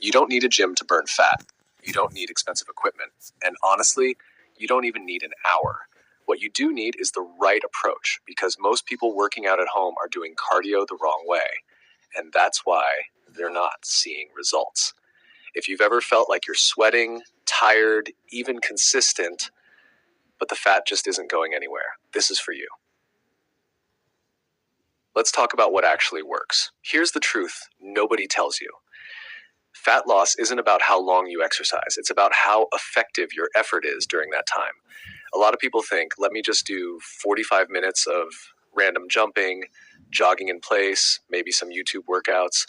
You don't need a gym to burn fat. You don't need expensive equipment. And honestly, you don't even need an hour. What you do need is the right approach, because most people working out at home are doing cardio the wrong way. And that's why they're not seeing results. If you've ever felt like you're sweating, tired, even consistent, but the fat just isn't going anywhere, this is for you. Let's talk about what actually works. Here's the truth nobody tells you. Fat loss isn't about how long you exercise. It's about how effective your effort is during that time. A lot of people think, let me just do 45 minutes of random jumping, jogging in place, maybe some YouTube workouts.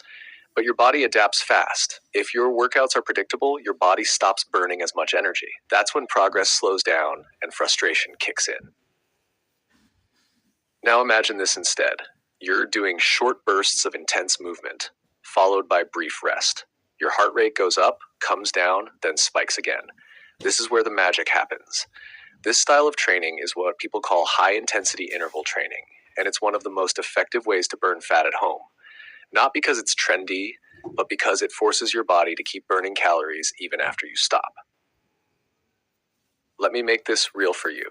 But your body adapts fast. If your workouts are predictable, your body stops burning as much energy. That's when progress slows down and frustration kicks in. Now imagine this instead. You're doing short bursts of intense movement, followed by brief rest. Your heart rate goes up, comes down, then spikes again. This is where the magic happens. This style of training is what people call high-intensity interval training, and it's one of the most effective ways to burn fat at home. Not because it's trendy, but because it forces your body to keep burning calories even after you stop. Let me make this real for you.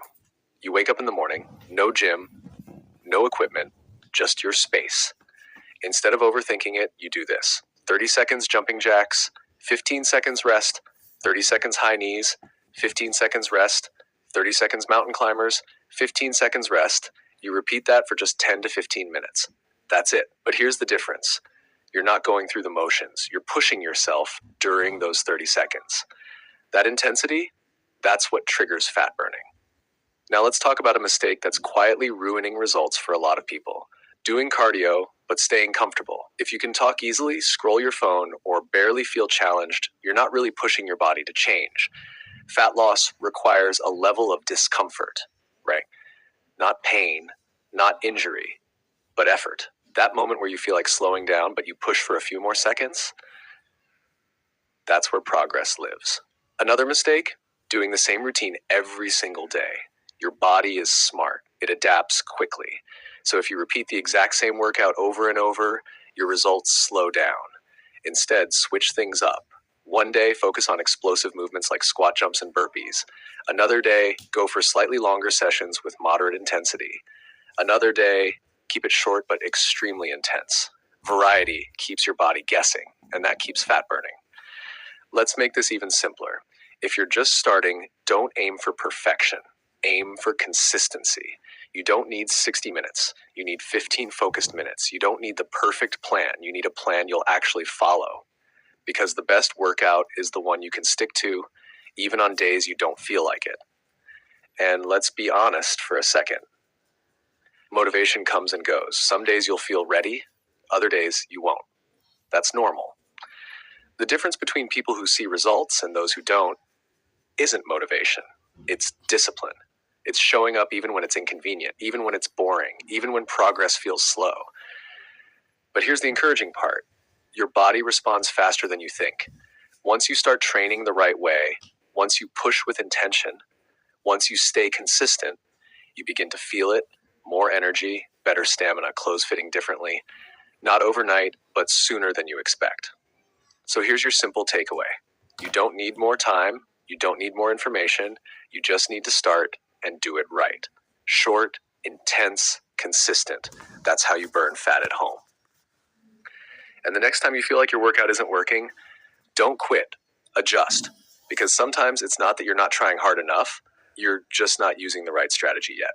You wake up in the morning, no gym, no equipment, just your space. Instead of overthinking it, you do this. 30 seconds jumping jacks, 15 seconds rest, 30 seconds high knees, 15 seconds rest, 30 seconds mountain climbers, 15 seconds rest. You repeat that for just 10 to 15 minutes. That's it. But here's the difference. You're not going through the motions. You're pushing yourself during those 30 seconds. That intensity, that's what triggers fat burning. Now let's talk about a mistake that's quietly ruining results for a lot of people. Doing cardio, but staying comfortable. If you can talk easily, scroll your phone, or barely feel challenged, you're not really pushing your body to change. Fat loss requires a level of discomfort, right? Not pain, not injury, but effort. That moment where you feel like slowing down, but you push for a few more seconds, that's where progress lives. Another mistake, doing the same routine every single day. Your body is smart. It adapts quickly. So if you repeat the exact same workout over and over, your results slow down. Instead, switch things up. One day, focus on explosive movements like squat jumps and burpees. Another day, go for slightly longer sessions with moderate intensity. Another day, keep it short but extremely intense. Variety keeps your body guessing, and that keeps fat burning. Let's make this even simpler. If you're just starting, don't aim for perfection. Aim for consistency. You don't need 60 minutes. You need 15 focused minutes. You don't need the perfect plan. You need a plan you'll actually follow. Because the best workout is the one you can stick to, even on days you don't feel like it. And let's be honest for a second. Motivation comes and goes. Some days you'll feel ready, other days you won't. That's normal. The difference between people who see results and those who don't isn't motivation. It's discipline. It's showing up even when it's inconvenient, even when it's boring, even when progress feels slow. But here's the encouraging part. Your body responds faster than you think. Once you start training the right way, once you push with intention, once you stay consistent, you begin to feel it, more energy, better stamina, clothes fitting differently, not overnight, but sooner than you expect. So here's your simple takeaway. You don't need more time. You don't need more information. You just need to start and do it right. Short, intense, consistent. That's how you burn fat at home. And the next time you feel like your workout isn't working, don't quit. Adjust. Because sometimes it's not that you're not trying hard enough. You're just not using the right strategy yet.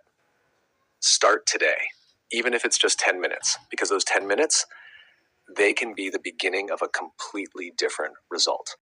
Start today, even if it's just 10 minutes. Because those 10 minutes, they can be the beginning of a completely different result.